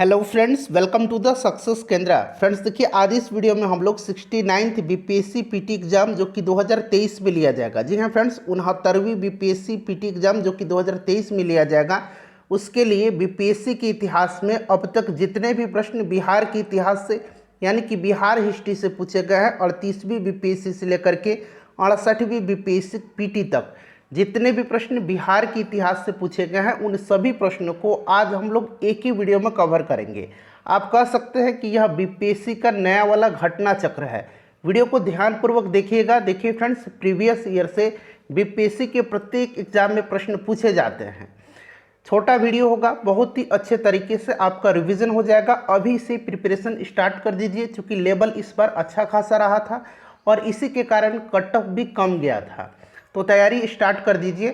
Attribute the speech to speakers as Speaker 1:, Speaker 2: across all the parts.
Speaker 1: Hello friends, welcome to the success Kendra. Friends देखिए, आज इस वीडियो में हम लोग 69th बीपीएससी पीटी एग्जाम जो कि 2023 में लिया जाएगा। जी हाँ फ्रेंड्स, 69वीं बीपीएससी पीटी एग्जाम जो कि 2023 में लिया जाएगा, उसके लिए बीपीएससी के इतिहास में अब तक जितने भी प्रश्न बिहार के इतिहास से यानी कि बिहार हिस्ट्री से पूछे गए हैं, 38वीं बीपीएससी से लेकर के 68वीं बीपीएससी पीटी तक जितने भी प्रश्न बिहार के इतिहास से पूछे गए हैं, उन सभी प्रश्नों को आज हम लोग एक ही वीडियो में कवर करेंगे। आप कह सकते हैं कि यह बीपीएससी का नया वाला घटना चक्र है। वीडियो को ध्यानपूर्वक देखिएगा। देखिए फ्रेंड्स, प्रीवियस ईयर से बीपीएससी के प्रत्येक एग्जाम में प्रश्न पूछे जाते हैं। छोटा वीडियो होगा, बहुत ही अच्छे तरीके से आपका रिवीजन हो जाएगा। अभी से प्रिपरेशन स्टार्ट कर दीजिए, क्योंकि लेवल इस बार अच्छा खासा रहा था और इसी के कारण कट ऑफ भी कम गया था। तो तैयारी स्टार्ट कर दीजिए।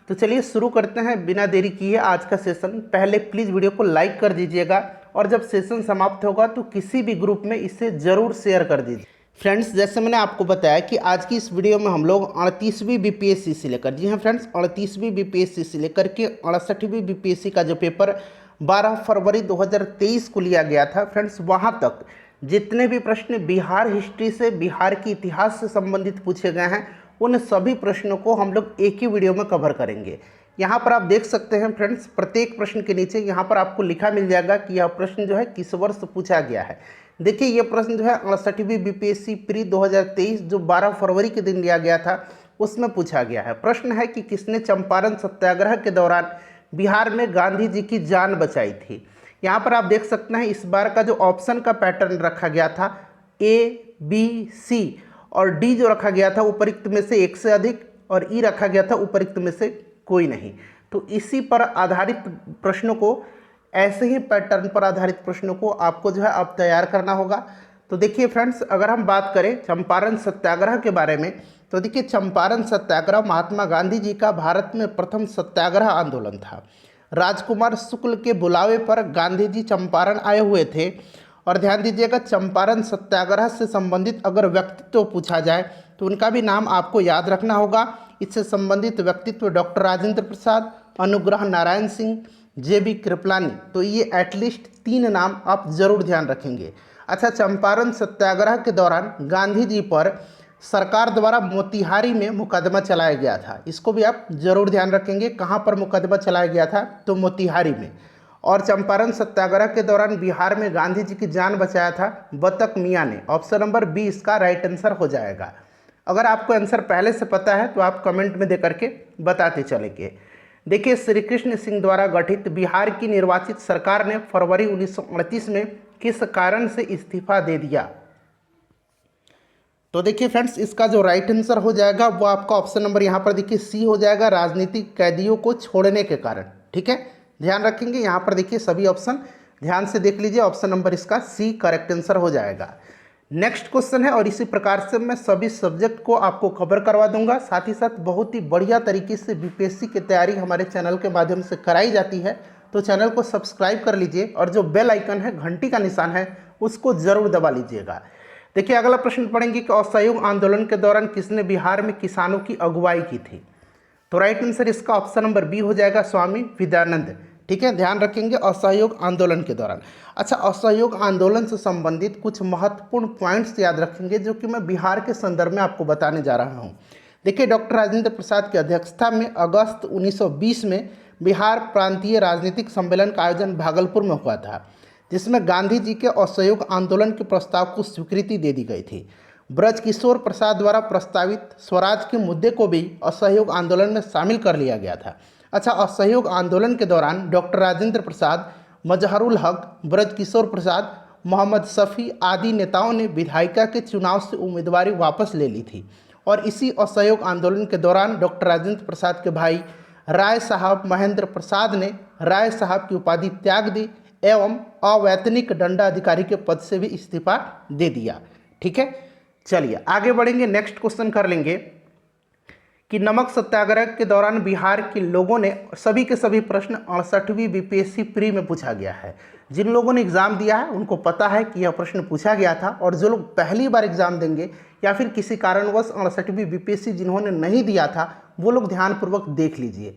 Speaker 1: तो चलिए शुरू करते हैं बिना देरी किए आज का सेशन। पहले प्लीज़ वीडियो को लाइक कर दीजिएगा और जब सेशन समाप्त होगा तो किसी भी ग्रुप में इसे ज़रूर शेयर कर दीजिए। फ्रेंड्स, जैसे मैंने आपको बताया कि आज की इस वीडियो में हम लोग 38वीं बीपीएससी से लेकर, जी हाँ फ्रेंड्स, 38वीं बीपीएससी से लेकर के 68वीं बीपीएससी का जो पेपर 12 फरवरी 2023 को लिया गया था फ्रेंड्स, वहाँ तक जितने भी प्रश्न बिहार हिस्ट्री से, बिहार के इतिहास से संबंधित पूछे गए हैं, उन सभी प्रश्नों को हम लोग एक ही वीडियो में कवर करेंगे। यहाँ पर आप देख सकते हैं फ्रेंड्स, प्रत्येक प्रश्न के नीचे यहाँ पर आपको लिखा मिल जाएगा कि यह प्रश्न जो है किस वर्ष पूछा गया है। देखिए, ये प्रश्न जो है 68वीं बीपीएससी प्री 2023 जो 12 फरवरी के दिन लिया गया था, उसमें पूछा गया है। प्रश्न है कि किसने चंपारण सत्याग्रह के दौरान बिहार में गांधी जी की जान बचाई थी। यहाँ पर आप देख सकते हैं, इस बार का जो ऑप्शन का पैटर्न रखा गया था ए, बी, सी और डी जो रखा गया था उपरोक्त में से एक से अधिक और ई रखा गया था उपरोक्त में से कोई नहीं। तो इसी पर आधारित प्रश्नों को, ऐसे ही पैटर्न पर आधारित प्रश्नों को आपको जो है अब तैयार करना होगा। तो देखिए फ्रेंड्स, अगर हम बात करें चंपारण सत्याग्रह के बारे में, तो देखिए चंपारण सत्याग्रह महात्मा गांधी जी का भारत में प्रथम सत्याग्रह आंदोलन था। राजकुमार शुक्ल के बुलावे पर गांधी जी चंपारण आए हुए थे। और ध्यान दीजिएगा, चंपारण सत्याग्रह से संबंधित अगर व्यक्तित्व पूछा जाए तो उनका भी नाम आपको याद रखना होगा। इससे संबंधित व्यक्तित्व डॉक्टर राजेंद्र प्रसाद, अनुग्रह नारायण सिंह, जेबी कृपलानी। तो ये एटलीस्ट 3 नाम आप जरूर ध्यान रखेंगे। अच्छा, चंपारण सत्याग्रह के दौरान गांधी जी पर सरकार द्वारा मोतिहारी में मुकदमा चलाया गया था। इसको भी आप जरूर ध्यान रखेंगे। कहाँ पर मुकदमा चलाया गया था? तो मोतिहारी में। और चंपारण सत्याग्रह के दौरान बिहार में गांधी जी की जान बचाया था बतक मियाँ ने। ऑप्शन नंबर बी इसका राइट आंसर हो जाएगा। अगर आपको आंसर पहले से पता है तो आप कमेंट में दे करके बताते चलेंगे। देखिए, श्री कृष्ण सिंह द्वारा गठित बिहार की निर्वाचित सरकार ने फरवरी 1938 में किस कारण से इस्तीफा दे दिया? तो देखिए फ्रेंड्स, इसका जो राइट आंसर हो जाएगा वो आपका ऑप्शन नंबर यहाँ पर देखिए सी हो जाएगा, राजनीतिक कैदियों को छोड़ने के कारण। ठीक है, ध्यान रखेंगे। यहाँ पर देखिए सभी ऑप्शन ध्यान से देख लीजिए, ऑप्शन नंबर इसका सी करेक्ट आंसर हो जाएगा। नेक्स्ट क्वेश्चन है, और इसी प्रकार से मैं सभी सब्जेक्ट को आपको कवर करवा दूंगा। साथ ही साथ बहुत ही बढ़िया तरीके से बीपीएससी की तैयारी हमारे चैनल के माध्यम से कराई जाती है। तो चैनल को सब्सक्राइब कर लीजिए और जो बेल आइकन है, घंटी का निशान है, उसको जरूर दबा लीजिएगा। देखिए, अगला प्रश्न पढ़ेंगे कि असहयोग आंदोलन के दौरान किसने बिहार में किसानों की अगुवाई की थी? तो राइट आंसर इसका ऑप्शन नंबर बी हो जाएगा, स्वामी विद्यानंद। ठीक है, ध्यान रखेंगे असहयोग आंदोलन के दौरान। अच्छा, असहयोग आंदोलन से संबंधित कुछ महत्वपूर्ण पॉइंट्स याद रखेंगे जो कि मैं बिहार के संदर्भ में आपको बताने जा रहा हूँ। देखिए, डॉक्टर राजेंद्र प्रसाद की अध्यक्षता में अगस्त 1920 में बिहार प्रांतीय राजनीतिक सम्मेलन का आयोजन भागलपुर में हुआ था, जिसमें गांधी जी के असहयोग आंदोलन के प्रस्ताव को स्वीकृति दे दी गई थी। ब्रजकिशोर प्रसाद द्वारा प्रस्तावित स्वराज के मुद्दे को भी असहयोग आंदोलन में शामिल कर लिया गया था। अच्छा, असहयोग आंदोलन के दौरान डॉक्टर राजेंद्र प्रसाद, मजहरुल हक, ब्रजकिशोर प्रसाद, मोहम्मद शफी आदि नेताओं ने विधायिका के चुनाव से उम्मीदवारी वापस ले ली थी। और इसी असहयोग आंदोलन के दौरान डॉक्टर राजेंद्र प्रसाद के भाई राय साहब महेंद्र प्रसाद ने राय साहब की उपाधि त्याग दी एवं अवैतनिक दंडाधिकारी के पद से भी इस्तीफा दे दिया। ठीक है, चलिए आगे बढ़ेंगे। नेक्स्ट क्वेश्चन कर लेंगे कि नमक सत्याग्रह के दौरान बिहार के लोगों ने, सभी के सभी प्रश्न 68वीं बीपीएससी प्री में पूछा गया है। जिन लोगों ने एग्जाम दिया है उनको पता है कि यह प्रश्न पूछा गया था, और जो लोग पहली बार एग्जाम देंगे या फिर किसी कारणवश 68वीं बीपीएससी जिन्होंने नहीं दिया था, वो लोग ध्यानपूर्वक देख लीजिए।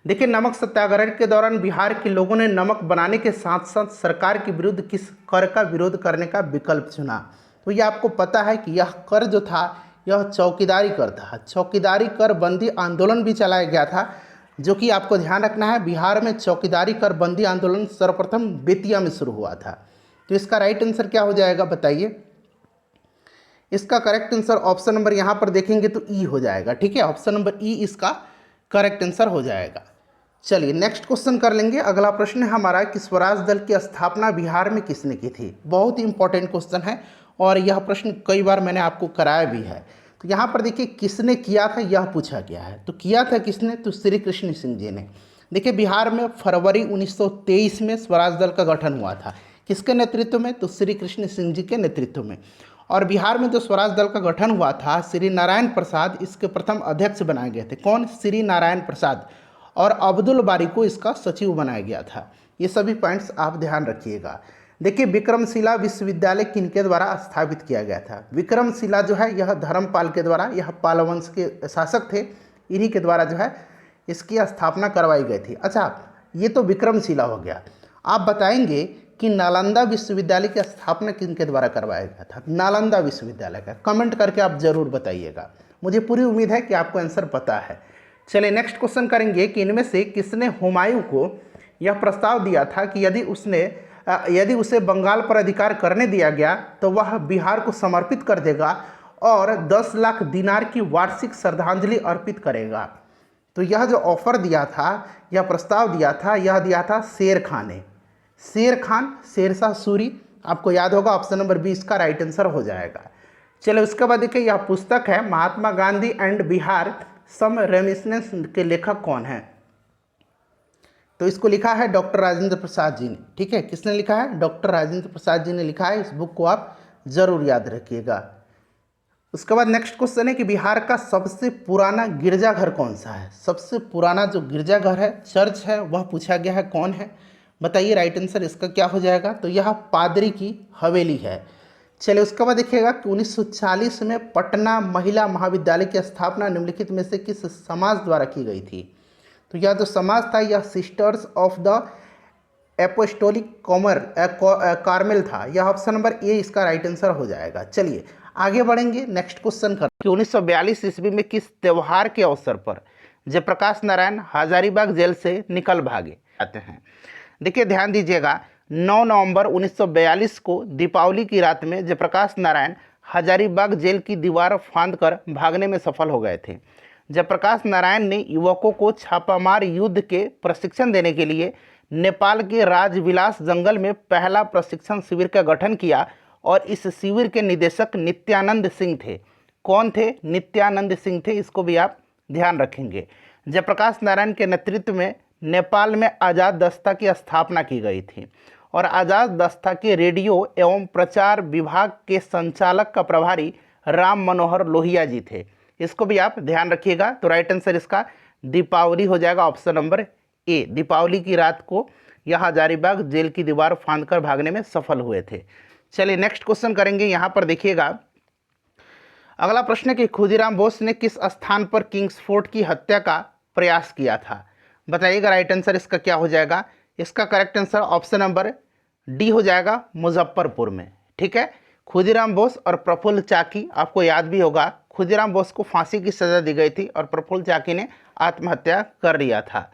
Speaker 1: देखिए, नमक सत्याग्रह के दौरान बिहार के लोगों ने नमक बनाने के साथ साथ सरकार के विरुद्ध किस कर का विरोध करने का विकल्प चुना? तो ये आपको पता है कि यह कर जो था यह चौकीदारी कर था। चौकीदारी कर बंदी आंदोलन भी चलाया गया था, जो कि आपको ध्यान रखना है, बिहार में चौकीदारी कर बंदी आंदोलन सर्वप्रथम बेतिया में शुरू हुआ था। तो इसका राइट आंसर क्या हो जाएगा बताइए? इसका करेक्ट आंसर ऑप्शन नंबर यहाँ पर देखेंगे तो ई हो जाएगा। ठीक है, ऑप्शन नंबर ई इसका करेक्ट आंसर हो जाएगा। चलिए नेक्स्ट क्वेश्चन कर लेंगे। अगला प्रश्न है हमारा कि स्वराज दल की स्थापना बिहार में किसने की थी? बहुत ही इंपॉर्टेंट क्वेश्चन है और यह प्रश्न कई बार मैंने आपको कराया भी है। तो यहाँ पर देखिए किसने किया था यह पूछा गया है। तो किया था किसने? तो श्री कृष्ण सिंह जी ने। देखिए, बिहार में फरवरी 1923 में स्वराज दल का गठन हुआ था। किसके नेतृत्व में? तो श्री कृष्ण सिंह जी के नेतृत्व में। और बिहार में जो स्वराज दल का गठन हुआ था, श्री नारायण प्रसाद इसके प्रथम अध्यक्ष बनाए गए थे। कौन? श्री नारायण प्रसाद। और अब्दुल बारी को इसका सचिव बनाया गया था। ये सभी पॉइंट्स आप ध्यान रखिएगा। देखिए, विक्रमशिला विश्वविद्यालय किनके द्वारा स्थापित किया गया था? विक्रमशिला जो है यह धर्मपाल के द्वारा, यह पाल वंश के शासक थे, इन्हीं के द्वारा जो है इसकी स्थापना करवाई गई थी। अच्छा, ये तो विक्रमशिला हो गया। आप बताएंगे कि नालंदा विश्वविद्यालय की स्थापना किनके द्वारा करवाया गया था? नालंदा विश्वविद्यालय का। कमेंट करके आप जरूर बताइएगा, मुझे पूरी उम्मीद है कि आपको आंसर पता है। चलिए नेक्स्ट क्वेश्चन करेंगे कि इनमें से किसने हुमायूं को यह प्रस्ताव दिया था कि यदि उसे बंगाल पर अधिकार करने दिया गया तो वह बिहार को समर्पित कर देगा और 10 लाख दिनार की वार्षिक श्रद्धांजलि अर्पित करेगा। तो यह जो ऑफर दिया था, यह प्रस्ताव दिया था, यह दिया था शेर खान ने। शेर खान, शेरशाह सूरी, आपको याद होगा ऑप्शन नंबर बी इसका राइट आंसर हो जाएगा। चलिए उसके बाद देखिए, यह पुस्तक है Mahatma Gandhi and Bihar some reminiscence के लेखक कौन है? तो इसको लिखा है डॉक्टर राजेंद्र प्रसाद जी ने। ठीक है, किसने लिखा है? डॉक्टर राजेंद्र प्रसाद जी ने लिखा है। इस बुक को आप जरूर याद रखिएगा। उसके बाद नेक्स्ट क्वेश्चन है कि बिहार का सबसे पुराना गिरजाघर कौन सा है? सबसे पुराना जो गिरजाघर है, चर्च है, वह पूछा गया है, कौन है? बताइए राइट आंसर इसका क्या हो जाएगा? तो यह पादरी की हवेली है। चलिए उसके बाद देखिएगा कि 1940 में पटना महिला महाविद्यालय की स्थापना निम्नलिखित में से किस समाज द्वारा की गई थी? तो यह जो समाज था यह sisters of the apostolic Carmel था। यह ऑप्शन नंबर ए इसका राइट आंसर हो जाएगा। चलिए आगे बढ़ेंगे, नेक्स्ट क्वेश्चन कर कि 1942 ईस्वी में किस त्यौहार के अवसर पर जयप्रकाश नारायण हजारीबाग जेल से निकल भागे आते हैं? देखिए ध्यान दीजिएगा, 9 नवंबर 1942 को दीपावली की रात में जयप्रकाश नारायण हजारीबाग जेल की दीवार फांदकर भागने में सफल हो गए थे। जयप्रकाश नारायण ने युवकों को छापामार युद्ध के प्रशिक्षण देने के लिए नेपाल के राजविलास जंगल में पहला प्रशिक्षण शिविर का गठन किया और इस शिविर के निदेशक नित्यानंद सिंह थे। कौन थे? नित्यानंद सिंह थे। इसको भी आप ध्यान रखेंगे। जयप्रकाश नारायण के नेतृत्व में नेपाल में आज़ाद दस्ता की स्थापना की गई थी और आज़ाद दस्ता के रेडियो एवं प्रचार विभाग के संचालक का प्रभारी राम मनोहर लोहिया जी थे। इसको भी आप ध्यान रखिएगा। तो राइट आंसर इसका दीपावली हो जाएगा, ऑप्शन नंबर ए। दीपावली की रात को यह हजारीबाग जेल की दीवार फांदकर भागने में सफल हुए थे। चलिए नेक्स्ट क्वेश्चन करेंगे। यहाँ पर देखिएगा, अगला प्रश्न है कि खुदीराम बोस ने किस स्थान पर किंग्सफोर्ट की हत्या का प्रयास किया था? बताइएगा राइट आंसर इसका क्या हो जाएगा? इसका correct answer option number D हो जाएगा, मुजफ्फरपुर में। ठीक है, खुदीराम बोस और प्रफुल्ल चाकी, आपको याद भी होगा खुदीराम बोस को फांसी की सज़ा दी गई थी और प्रफुल्ल चाकी ने आत्महत्या कर लिया था।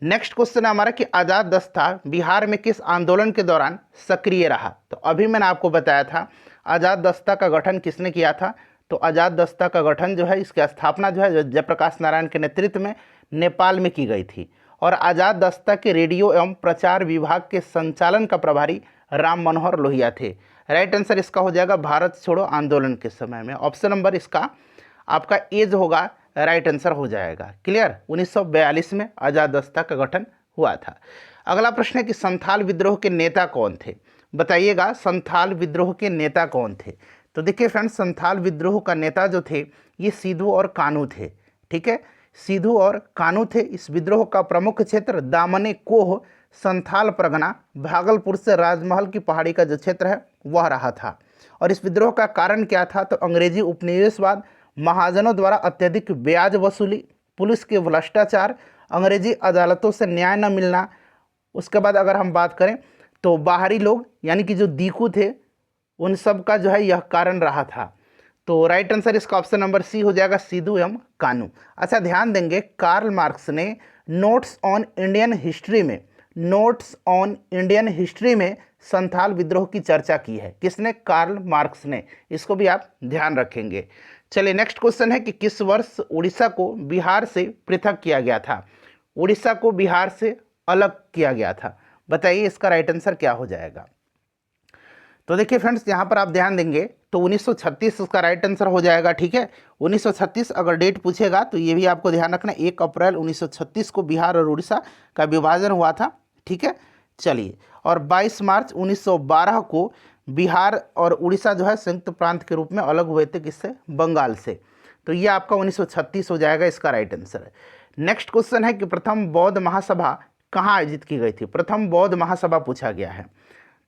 Speaker 1: नेक्स्ट क्वेश्चन है हमारा कि आज़ाद दस्ता बिहार में किस आंदोलन के दौरान सक्रिय रहा? तो अभी मैंने आपको बताया था आज़ाद दस्ता का गठन किसने किया था। तो आज़ाद दस्ता का गठन जो है, इसकी स्थापना जो है जयप्रकाश नारायण के नेतृत्व में नेपाल में की गई थी और आज़ाद दस्ता के रेडियो एवं प्रचार विभाग के संचालन का प्रभारी राम मनोहर लोहिया थे। राइट आंसर इसका हो जाएगा भारत छोड़ो आंदोलन के समय में। ऑप्शन नंबर इसका आपका एज होगा, राइट आंसर हो जाएगा। क्लियर, 1942 में आज़ाद दस्ता का गठन हुआ था। अगला प्रश्न है कि संथाल विद्रोह के नेता कौन थे? बताइएगा संथाल विद्रोह के नेता कौन थे? तो देखिए फ्रेंड्स, संथाल विद्रोह का नेता जो थे ये सिद्धू और कानू थे। ठीक है, सिद्धू और कानू थे। इस विद्रोह का प्रमुख क्षेत्र दामने कोह संथाल परगना भागलपुर से राजमहल की पहाड़ी का जो क्षेत्र है वह रहा था। और इस विद्रोह का कारण क्या था? तो अंग्रेजी उपनिवेशवाद, महाजनों द्वारा अत्यधिक ब्याज वसूली, पुलिस के भ्रष्टाचार, अंग्रेजी अदालतों से न्याय न मिलना, उसके बाद अगर हम बात करें तो बाहरी लोग यानी कि जो दीकू थे उन सब का जो है यह कारण रहा था। तो राइट आंसर इसका ऑप्शन नंबर सी हो जाएगा, सीधु एवं कानू। अच्छा ध्यान देंगे, कार्ल मार्क्स ने नोट्स ऑन इंडियन हिस्ट्री में, नोट्स ऑन इंडियन हिस्ट्री में संथाल विद्रोह की चर्चा की है। किसने? कार्ल मार्क्स ने। इसको भी आप ध्यान रखेंगे। चलिए नेक्स्ट क्वेश्चन है कि किस वर्ष उड़ीसा को बिहार से पृथक किया गया था? उड़ीसा को बिहार से अलग किया गया था, बताइए इसका राइट आंसर क्या हो जाएगा? तो देखिए फ्रेंड्स, यहाँ पर आप ध्यान देंगे तो 1936 उसका राइट आंसर हो जाएगा। ठीक है, 1936 अगर डेट पूछेगा तो ये भी आपको ध्यान रखना, 1 अप्रैल 1936 को बिहार और उड़ीसा का विभाजन हुआ था। ठीक है, चलिए, और 22 मार्च 1912 को बिहार और उड़ीसा जो है संयुक्त प्रांत के रूप में अलग हुए थे। किससे? बंगाल से। तो ये आपका 1936 हो जाएगा, इसका राइट आंसर। नेक्स्ट क्वेश्चन है कि प्रथम बौद्ध महासभा कहाँ आयोजित की गई थी? प्रथम बौद्ध महासभा पूछा गया है।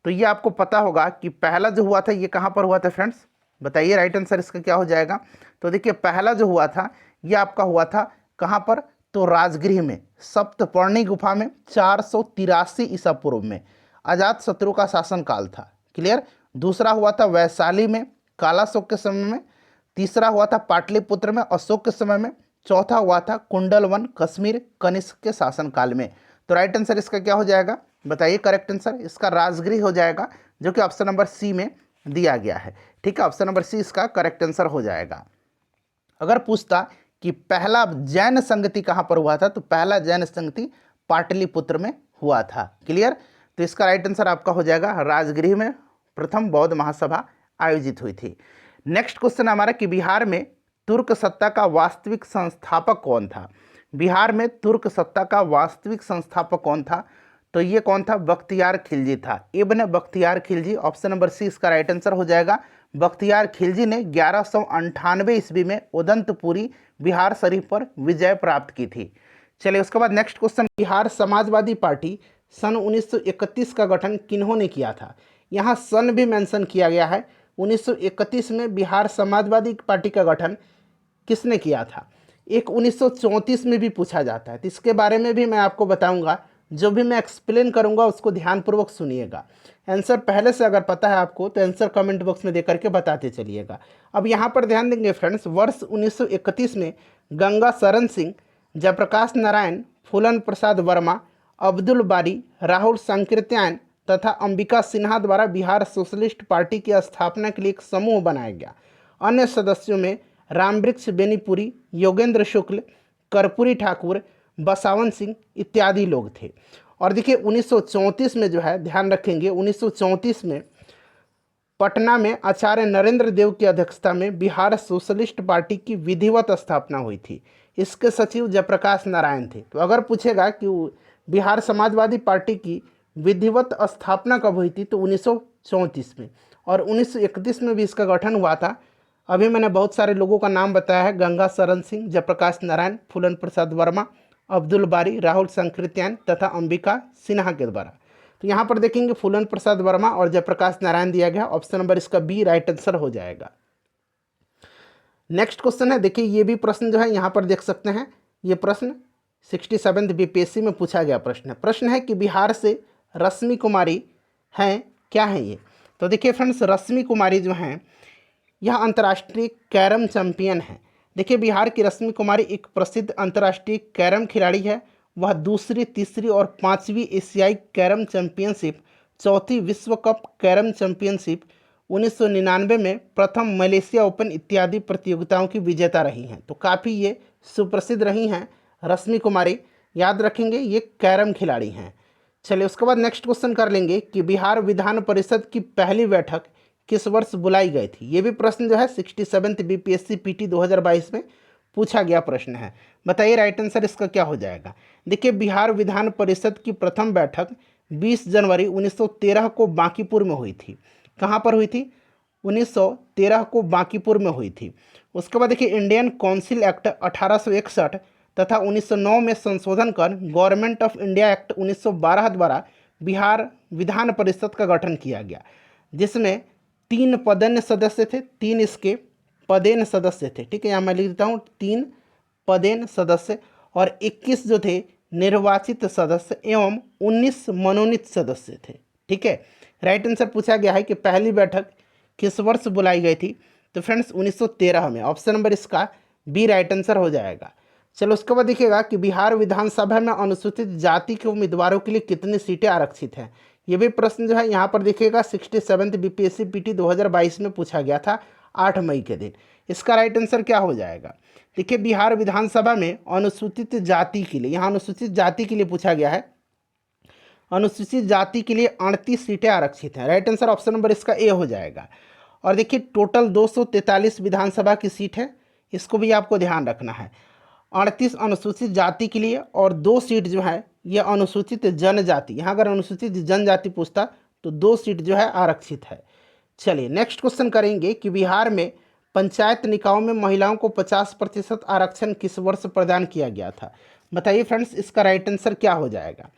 Speaker 1: तो ये आपको पता होगा कि पहला जो हुआ था ये कहाँ पर हुआ था फ्रेंड्स? बताइए राइट आंसर इसका क्या हो जाएगा? तो देखिए पहला जो हुआ था ये आपका हुआ था कहाँ पर? तो राजगृह में, सप्तपर्णी गुफा में, 483 ईसा पूर्व में। अजातशत्रु का शासनकाल था। क्लियर? दूसरा हुआ था वैशाली में, कालाशोक के समय में। तीसरा हुआ था पाटलिपुत्र में, अशोक के समय में। चौथा हुआ था कुंडलवन, कश्मीर, कनिष्क के शासनकाल में। तो राइट आंसर इसका क्या हो जाएगा? बताइए करेक्ट आंसर। इसका राजगृह हो जाएगा, जो कि ऑप्शन नंबर सी में दिया गया है। ठीक है, ऑप्शन नंबर सी इसका करेक्ट आंसर हो जाएगा। अगर पूछता कि पहला जैन संगति कहाँ पर हुआ था, तो पहला जैन संगति पाटलिपुत्र में हुआ था। क्लियर? तो इसका राइट आंसर आपका हो जाएगा, राजगृह में प्रथम बौद्ध महासभा आयोजित हुई थी। नेक्स्ट क्वेश्चन हमारा कि बिहार में तुर्क सत्ता का वास्तविक संस्थापक कौन था? बिहार में तुर्क सत्ता का वास्तविक संस्थापक कौन था? तो ये कौन था? बख्तियार खिलजी था, Ibn Bakhtiyar Khilji. Option number C इसका राइट आंसर हो जाएगा। बख्तियार खिलजी ने 1198 ईस्वी में उदंतपुरी बिहार शरीफ पर विजय प्राप्त की थी। चलिए उसके बाद next question, Bihar Samajwadi party सन 1931 का गठन किन्होंने किया था? यहाँ सन भी मेंशन किया गया है। 1931 में बिहार समाजवादी पार्टी का गठन किसने किया था? एक 1934 में भी पूछा जाता है, तो इसके बारे में भी मैं आपको बताऊंगा। जो भी मैं एक्सप्लेन करूंगा उसको ध्यानपूर्वक सुनिएगा। आंसर पहले से अगर पता है आपको तो आंसर कमेंट बॉक्स में दे करके बताते चलिएगा। अब यहाँ पर ध्यान देंगे फ्रेंड्स, वर्ष 1931 में गंगा शरण सिंह, जयप्रकाश नारायण, फूलन प्रसाद वर्मा, अब्दुल बारी, राहुल संकीर्त्यायन तथा अंबिका सिन्हा द्वारा बिहार सोशलिस्ट पार्टी की स्थापना के लिए एक समूह बनाया गया। अन्य सदस्यों में रामवृक्ष बेनीपुरी, योगेंद्र शुक्ल, कर्पूरी ठाकुर, बसावन सिंह इत्यादि लोग थे। और देखिए 1934 में जो है, ध्यान रखेंगे, 1934 में पटना में आचार्य नरेंद्र देव की अध्यक्षता में बिहार सोशलिस्ट पार्टी की विधिवत स्थापना हुई थी। इसके सचिव जयप्रकाश नारायण थे। तो अगर पूछेगा कि बिहार समाजवादी पार्टी की विधिवत स्थापना कब हुई थी, तो 1934 में। और 1931 में भी इसका गठन हुआ था। अभी मैंने बहुत सारे लोगों का नाम बताया है, गंगा शरण सिंह, जयप्रकाश नारायण, फूलन प्रसाद वर्मा, अब्दुल बारी, राहुल संकीर्त्यायन तथा अंबिका सिन्हा के द्वारा। तो यहाँ पर देखेंगे फूलन प्रसाद वर्मा और जयप्रकाश नारायण दिया गया। ऑप्शन नंबर इसका बी राइट आंसर हो जाएगा। नेक्स्ट क्वेश्चन है, देखिए ये भी प्रश्न जो है यहाँ पर देख सकते हैं। ये प्रश्न 67th बीपीएससी में पूछा गया प्रश्न है। प्रश्न है कि बिहार से रश्मि कुमारी हैं, क्या है ये? तो देखिए फ्रेंड्स, रश्मि कुमारी जो हैं यह अंतर्राष्ट्रीय कैरम चैंपियन है। देखिए बिहार की रश्मि कुमारी एक प्रसिद्ध अंतर्राष्ट्रीय कैरम खिलाड़ी है। वह दूसरी, तीसरी और 5वीं एशियाई कैरम चैंपियनशिप, चौथी विश्व कप कैरम चैंपियनशिप, 1999 में प्रथम मलेशिया ओपन इत्यादि प्रतियोगिताओं की विजेता रही हैं। तो काफ़ी ये सुप्रसिद्ध रही हैं रश्मि कुमारी, याद रखेंगे ये कैरम खिलाड़ी हैं। चलिए उसके बाद नेक्स्ट क्वेश्चन कर लेंगे कि बिहार विधान परिषद की पहली बैठक किस वर्ष बुलाई गई थी? ये भी प्रश्न जो है 67th बीपीएससी पीटी 2022 में पूछा गया प्रश्न है। बताइए राइट आंसर इसका क्या हो जाएगा? देखिए बिहार विधान परिषद की प्रथम बैठक 20 जनवरी 1913 को बांकीपुर में हुई थी। कहाँ पर हुई थी? 1913 को बांकीपुर में हुई थी। उसके बाद देखिए इंडियन काउंसिल एक्ट 1861 तथा 1909 में संशोधन कर गवर्नमेंट ऑफ इंडिया एक्ट 1912 द्वारा बिहार विधान परिषद का गठन किया गया, जिसमें 3 पदेन सदस्य थे, 3 इसके पदेन सदस्य थे। ठीक है, यहाँ मैं लिख देता हूँ 3 पदेन सदस्य। और 21 जो थे निर्वाचित सदस्य एवं 19 मनोनीत सदस्य थे। ठीक है, राइट आंसर पूछा गया है कि पहली बैठक किस वर्ष बुलाई गई थी, तो फ्रेंड्स 1913 में। ऑप्शन नंबर इसका बी राइट आंसर हो जाएगा। चलो उसके बाद देखिएगा कि बिहार विधानसभा में अनुसूचित जाति के उम्मीदवारों के लिए कितनी सीटें आरक्षित हैं। ये भी प्रश्न जो है यहाँ पर देखिएगा 67th बीपीएससी पीटी 2022 में पूछा गया था 8 मई के दिन। इसका राइट आंसर क्या हो जाएगा? देखिए बिहार विधानसभा में अनुसूचित जाति के लिए, यहाँ अनुसूचित जाति के लिए पूछा गया है, अनुसूचित जाति के लिए 38 सीटें आरक्षित हैं। राइट आंसर ऑप्शन नंबर इसका ए हो जाएगा। और देखिए टोटल 243 विधानसभा की सीट है, इसको भी आपको ध्यान रखना है। 38 अनुसूचित जाति के लिए और 2 सीट जो है यह अनुसूचित जनजाति, यहाँ अगर अनुसूचित जनजाति पूछता तो 2 सीट जो है आरक्षित है। चलिए नेक्स्ट क्वेश्चन करेंगे कि बिहार में पंचायत निकायों में महिलाओं को 50% आरक्षण किस वर्ष प्रदान किया गया था? बताइए फ्रेंड्स इसका राइट आंसर क्या हो जाएगा?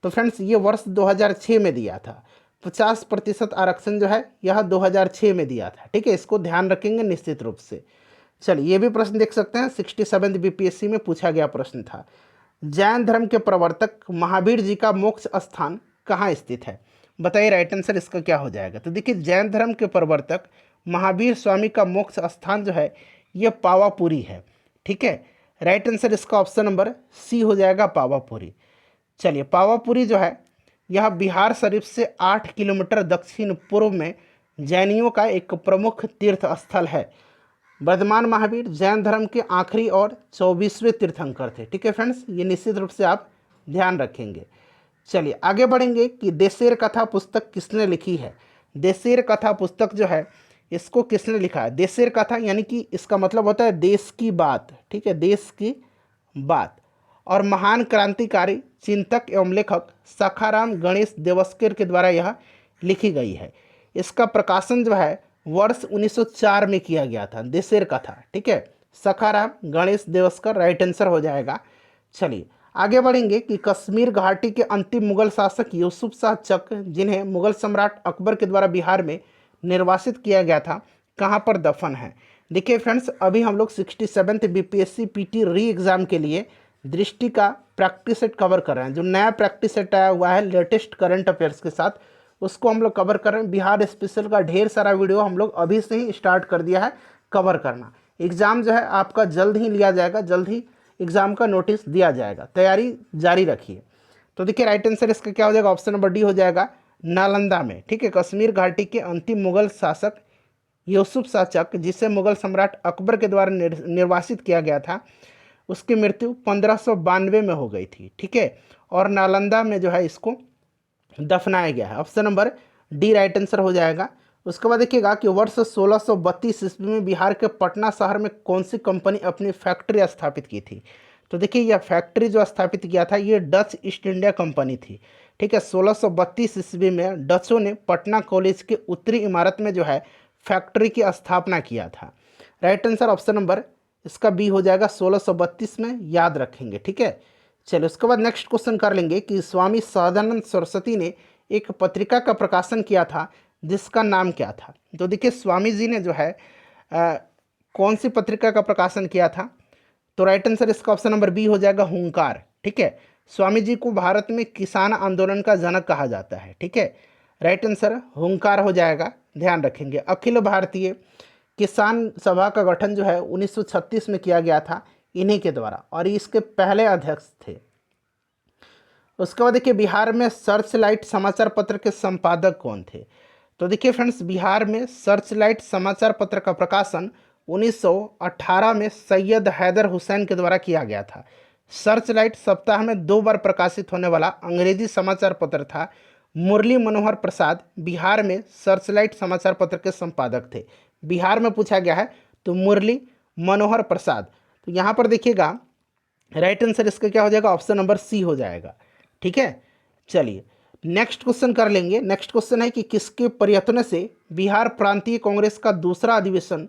Speaker 1: तो फ्रेंड्स ये वर्ष 2006 में दिया था। 50% आरक्षण जो है यह 2006 में दिया था। ठीक है, इसको ध्यान रखेंगे निश्चित रूप से। चलिए ये भी प्रश्न देख सकते हैं, 67th बीपीएससी में पूछा गया प्रश्न था। जैन धर्म के प्रवर्तक महावीर जी का मोक्ष स्थान कहाँ स्थित है? बताइए राइट आंसर इसका क्या हो जाएगा? तो देखिए जैन धर्म के प्रवर्तक महावीर स्वामी का मोक्ष स्थान जो है ये पावापुरी है। ठीक है, राइट आंसर इसका ऑप्शन नंबर सी हो जाएगा, पावापुरी। चलिए पावापुरी जो है यह बिहार शरीफ से 8 किलोमीटर दक्षिण पूर्व में जैनियों का एक प्रमुख तीर्थ स्थल है। वर्धमान महावीर जैन धर्म के आखिरी और 24वें तीर्थंकर थे। ठीक है फ्रेंड्स, ये निश्चित रूप से आप ध्यान रखेंगे। चलिए आगे बढ़ेंगे कि देशेर कथा पुस्तक किसने लिखी है? देशेर कथा पुस्तक जो है इसको किसने लिखा है? देशेर कथा यानी कि इसका मतलब होता है देश की बात। ठीक है, देश की बात। और महान क्रांतिकारी चिंतक एवं लेखक सखाराम गणेश देवस्कर के द्वारा यह लिखी गई है। इसका प्रकाशन जो है वर्ष 1904 में किया गया था, देशेर कथा। ठीक है, सखाराम गणेश देवस्कर राइट आंसर हो जाएगा। चलिए आगे बढ़ेंगे कि कश्मीर घाटी के अंतिम मुगल शासक यूसुफ शाह चक, जिन्हें मुगल सम्राट अकबर के द्वारा बिहार में निर्वासित किया गया था, कहाँ पर दफन है? देखिए फ्रेंड्स अभी हम लोग 67th बीपीएससी पीटी री एग्ज़ाम के लिए दृष्टि का प्रैक्टिस सेट कवर कर रहे हैं। जो नया प्रैक्टिस सेट आया हुआ है लेटेस्ट करंट अफेयर्स के साथ, उसको हम लोग कवर कर रहे हैं। बिहार स्पेशल का ढेर सारा वीडियो हम लोग अभी से ही स्टार्ट कर दिया है कवर करना। एग्ज़ाम जो है आपका जल्द ही लिया जाएगा, जल्द ही एग्ज़ाम का नोटिस दिया जाएगा, तैयारी जारी रखिए। तो देखिए राइट आंसर इसका क्या हो जाएगा? ऑप्शन नंबर डी हो जाएगा, नालंदा में। ठीक है, कश्मीर घाटी के अंतिम मुगल शासक यूसुफ शाह चक, जिसे मुगल सम्राट अकबर के द्वारा निर्वासित किया गया था, उसकी मृत्यु 1592 में हो गई थी। ठीक है, और नालंदा में जो है इसको दफनाया गया है। Option number D right answer हो जाएगा। उसके बाद देखिएगा कि वर्ष 1632 ईस्वी में बिहार के पटना शहर में कौन सी कंपनी अपनी फैक्ट्री स्थापित की थी? तो देखिए यह फैक्ट्री जो स्थापित किया था ये डच ईस्ट इंडिया कंपनी थी। ठीक है, 1632 ईस्वी में डचों ने पटना कॉलेज के उत्तरी इमारत में जो है फैक्ट्री की स्थापना किया था। राइट आंसर ऑप्शन नंबर इसका बी हो जाएगा, 1632 में, याद रखेंगे। ठीक है, चलो उसके बाद नेक्स्ट क्वेश्चन कर लेंगे कि स्वामी सदानंद सरस्वती ने एक पत्रिका का प्रकाशन किया था जिसका नाम क्या था? तो देखिए स्वामी जी ने जो है कौन सी पत्रिका का प्रकाशन किया था? तो राइट आंसर इसका ऑप्शन नंबर बी हो जाएगा, हुंकार। ठीक है, स्वामी जी को भारत में किसान आंदोलन का जनक कहा जाता है। ठीक है, राइट आंसर हुंकार हो जाएगा, ध्यान रखेंगे। अखिल भारतीय किसान सभा का गठन जो है 1936 में किया गया था इन्हीं के द्वारा, और इसके पहले अध्यक्ष थे। उसके बाद देखिए बिहार में सर्च लाइट समाचार पत्र के संपादक कौन थे? तो देखिए फ्रेंड्स बिहार में सर्च लाइट समाचार पत्र का प्रकाशन 1918 में सैयद हैदर हुसैन के द्वारा किया गया था। सर्च लाइट सप्ताह में 2 बार प्रकाशित होने वाला अंग्रेजी समाचार पत्र था। मुरली मनोहर प्रसाद बिहार में सर्च लाइट समाचार पत्र के संपादक थे। बिहार में पूछा गया है तो मुरली मनोहर प्रसाद। तो यहाँ पर देखिएगा राइट आंसर इसका क्या हो जाएगा? ऑप्शन नंबर सी हो जाएगा। ठीक है, चलिए नेक्स्ट क्वेश्चन कर लेंगे। नेक्स्ट क्वेश्चन है कि किसके प्रयत्न से बिहार प्रांतीय कांग्रेस का दूसरा अधिवेशन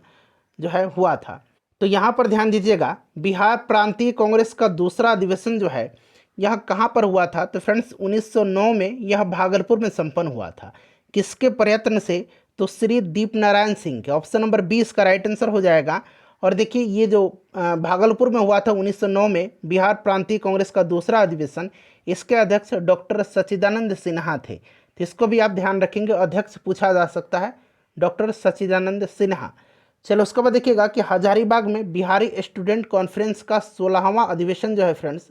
Speaker 1: जो है हुआ था? तो यहाँ पर ध्यान दीजिएगा, बिहार प्रांतीय कांग्रेस का दूसरा अधिवेशन जो है यह कहाँ पर हुआ था? तो फ्रेंड्स 1909 में यह भागलपुर में संपन्न हुआ था। किसके प्रयत्न से? तो श्री दीप नारायण सिंह के। ऑप्शन नंबर 20 का राइट आंसर हो जाएगा। और देखिए ये जो भागलपुर में हुआ था 1909 में बिहार प्रांतीय कांग्रेस का दूसरा अधिवेशन, इसके अध्यक्ष डॉक्टर सच्चिदानंद सिन्हा थे। तो इसको भी आप ध्यान रखेंगे, अध्यक्ष पूछा जा सकता है डॉक्टर सच्चिदानंद सिन्हा। चलो उसके बाद देखिएगा कि हजारीबाग में बिहारी स्टूडेंट कॉन्फ्रेंस का 16वां अधिवेशन जो है फ्रेंड्स,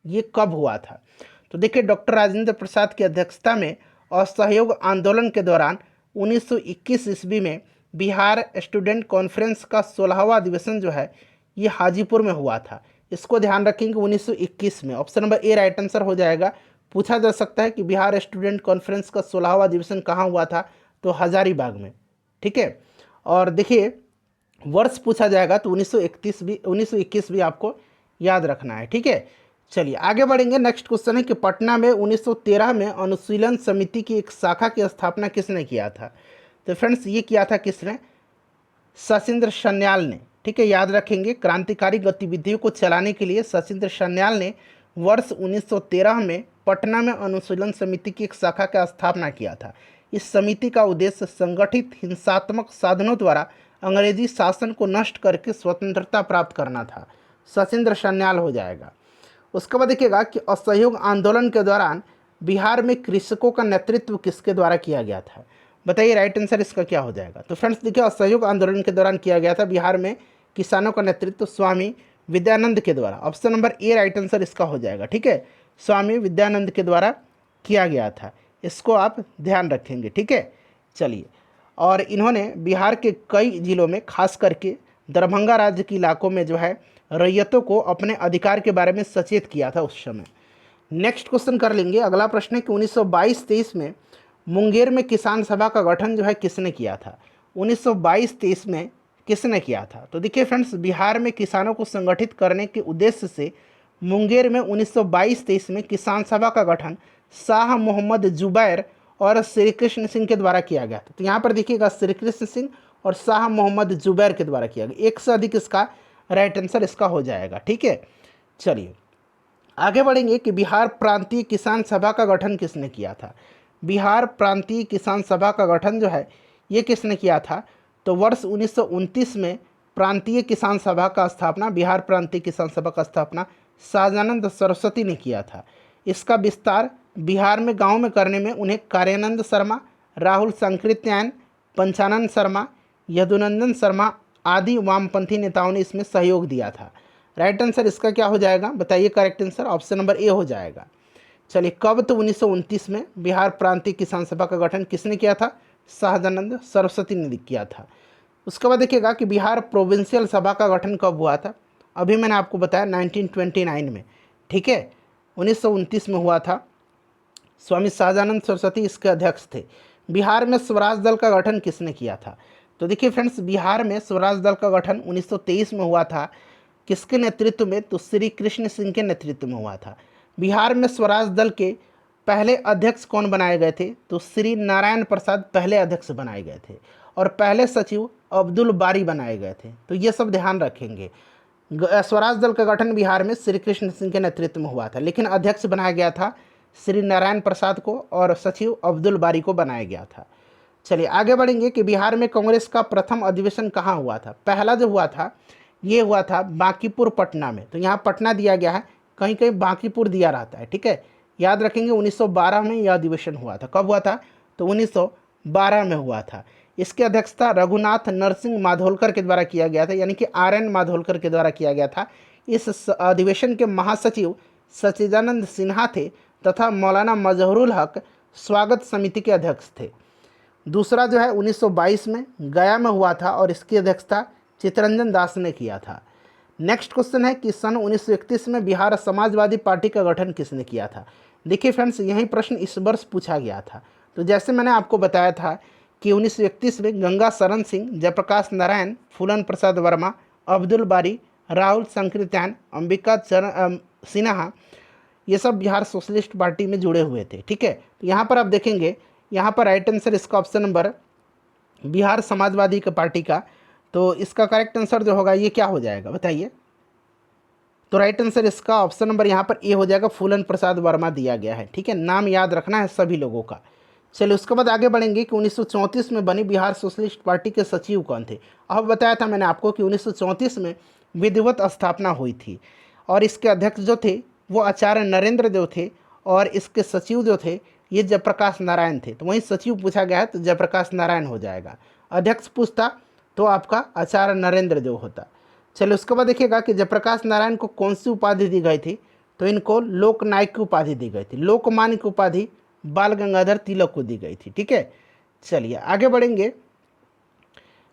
Speaker 1: ये कब हुआ था? तो देखिए डॉक्टर राजेंद्र प्रसाद की अध्यक्षता में असहयोग आंदोलन के दौरान 1921 ईस्वी में बिहार स्टूडेंट कॉन्फ्रेंस का 16वां अधिवेशन जो है ये हाजीपुर में हुआ था। इसको ध्यान रखेंगे 1921 में। Option number A right answer हो जाएगा। पूछा जा सकता है कि बिहार स्टूडेंट कॉन्फ्रेंस का 16वां अधिवेशन कहाँ हुआ था? तो हजारीबाग में। ठीक है, और देखिए वर्ष पूछा जाएगा तो 1921 भी आपको याद रखना है। ठीक है, चलिए आगे बढ़ेंगे। नेक्स्ट क्वेश्चन है कि पटना में 1913 में अनुशीलन समिति की एक शाखा की स्थापना किसने किया था? तो फ्रेंड्स ये किया था किसने? सचिंद्र सन्याल ने। ठीक है, याद रखेंगे क्रांतिकारी गतिविधियों को चलाने के लिए सचिंद्र सन्याल ने वर्ष 1913 में पटना में अनुशीलन समिति की एक शाखा का स्थापना किया था। इस समिति का उद्देश्य संगठित हिंसात्मक साधनों द्वारा अंग्रेजी शासन को नष्ट करके स्वतंत्रता प्राप्त करना था। सचिंद्र सन्याल हो जाएगा। उसके बाद देखिएगा कि असहयोग आंदोलन के दौरान बिहार में कृषकों का नेतृत्व किसके द्वारा किया गया था? बताइए राइट आंसर इसका क्या हो जाएगा? तो फ्रेंड्स देखिए असहयोग आंदोलन के दौरान किया गया था बिहार में किसानों का नेतृत्व स्वामी विद्यानंद के द्वारा। Option number A right answer इसका हो जाएगा। ठीक है, स्वामी विद्यानंद के द्वारा किया गया था, इसको आप ध्यान रखेंगे। ठीक है, चलिए, और इन्होंने बिहार के कई जिलों में खास करके दरभंगा राज्य के इलाकों में जो है रैयतों को अपने अधिकार के बारे में सचेत किया था उस समय। नेक्स्ट क्वेश्चन कर लेंगे। अगला प्रश्न है कि 1922-23 में मुंगेर में किसान सभा का गठन जो है किसने किया था? 1922-23 में किसने किया था? तो देखिए फ्रेंड्स बिहार में किसानों को संगठित करने के उद्देश्य से मुंगेर में 1922-23 में किसान सभा का गठन शाह मोहम्मद जुबैर और श्री कृष्ण सिंह के द्वारा किया गया था। तो यहाँ पर देखिएगा श्री कृष्ण सिंह और शाह मोहम्मद जुबैर के द्वारा किया गया। एक से अधिक इसका राइट आंसर इसका हो जाएगा। ठीक है, चलिए आगे बढ़ेंगे कि बिहार प्रांतीय किसान सभा का गठन किसने किया था? बिहार प्रांतीय किसान सभा का गठन जो है ये किसने किया था? तो वर्ष 1929 में प्रांतीय किसान सभा का स्थापना, बिहार प्रांतीय किसान सभा का स्थापना सहजानंद सरस्वती ने किया था। इसका विस्तार बिहार में गांव में करने में उन्हें कार्यानंद शर्मा, राहुल संकृत्यायन, पंचानंद शर्मा, यदुनंदन शर्मा आदि वामपंथी नेताओं ने इसमें सहयोग दिया था। राइट आंसर इसका क्या हो जाएगा? बताइए correct answer. Option number A हो जाएगा। चलिए कब? तो 1929 में बिहार प्रांतीय किसान सभा का गठन किसने किया था? सहजानंद सरस्वती ने किया था। उसके बाद देखिएगा कि बिहार प्रोविंशियल सभा का गठन कब हुआ था? अभी मैंने आपको बताया 1929 में। ठीक है, 1929 में हुआ था। स्वामी सहजानंद सरस्वती इसके अध्यक्ष थे। बिहार में स्वराज दल का गठन किसने किया था? तो देखिए फ्रेंड्स बिहार में स्वराज दल का गठन 1923 में हुआ था। किसके नेतृत्व में? तो श्री कृष्ण सिंह के नेतृत्व में हुआ था। बिहार में स्वराज दल के पहले अध्यक्ष कौन बनाए गए थे? तो श्री नारायण प्रसाद पहले अध्यक्ष बनाए गए थे और पहले सचिव अब्दुल बारी बनाए गए थे। तो ये सब ध्यान रखेंगे। स्वराज दल का गठन बिहार में श्री कृष्ण सिंह के नेतृत्व में हुआ था, लेकिन अध्यक्ष बनाया गया था श्री नारायण प्रसाद को और सचिव अब्दुल बारी को बनाया गया था। चलिए आगे बढ़ेंगे कि बिहार में कांग्रेस का प्रथम अधिवेशन कहाँ हुआ था? पहला जो हुआ था ये हुआ था बांकीपुर पटना में। तो यहाँ पटना दिया गया है, कहीं कहीं बांकीपुर दिया रहता है। ठीक है, याद रखेंगे 1912 में यह अधिवेशन हुआ था। कब हुआ था? तो 1912 में हुआ था। इसकी अध्यक्षता रघुनाथ नरसिंह माधोलकर के द्वारा किया गया था, यानी कि RN माधोलकर के द्वारा किया गया था। इस अधिवेशन के महासचिव सच्चिदानंद सिन्हा थे तथा मौलाना मजहरुल हक स्वागत समिति के अध्यक्ष थे। दूसरा जो है 1922 में गया में हुआ था और इसकी अध्यक्षता चित्तरंजन दास ने किया था। नेक्स्ट क्वेश्चन है कि सन 1931 में बिहार समाजवादी पार्टी का गठन किसने किया था? देखिए फ्रेंड्स यही प्रश्न इस वर्ष पूछा गया था। तो जैसे मैंने आपको बताया था कि 1931 में गंगा शरण सिंह, जयप्रकाश नारायण, फूलन प्रसाद वर्मा, अब्दुल बारी, राहुल संकृत्यायन, अंबिका सिन्हा, ये सब बिहार सोशलिस्ट पार्टी में जुड़े हुए थे। ठीक है, तो यहाँ पर आप देखेंगे, यहाँ पर राइट आंसर इसका ऑप्शन नंबर बिहार समाजवादी का पार्टी का, तो इसका करेक्ट आंसर जो होगा ये क्या हो जाएगा बताइए? तो राइट आंसर इसका ऑप्शन नंबर यहाँ पर ए हो जाएगा, फूलन प्रसाद वर्मा दिया गया है। ठीक है, नाम याद रखना है सभी लोगों का। चलिए उसके बाद आगे बढ़ेंगे कि 1934 में बनी बिहार सोशलिस्ट पार्टी के सचिव कौन थे। अब बताया था मैंने आपको कि 1934 में विधिवत स्थापना हुई थी और इसके अध्यक्ष जो थे वो आचार्य नरेंद्र देव थे और इसके सचिव जो थे ये जयप्रकाश नारायण थे। तो वहीं सचिव पूछा गया है तो जयप्रकाश नारायण हो जाएगा। अध्यक्ष पूछता तो आपका आचार्य नरेंद्र देव होता। चलिए उसके बाद देखिएगा कि जयप्रकाश नारायण को कौन सी उपाधि दी गई थी, तो इनको लोकनायक की उपाधि दी गई थी। लोकमान्य की उपाधि बाल गंगाधर तिलक को दी गई थी। ठीक है, चलिए आगे बढ़ेंगे।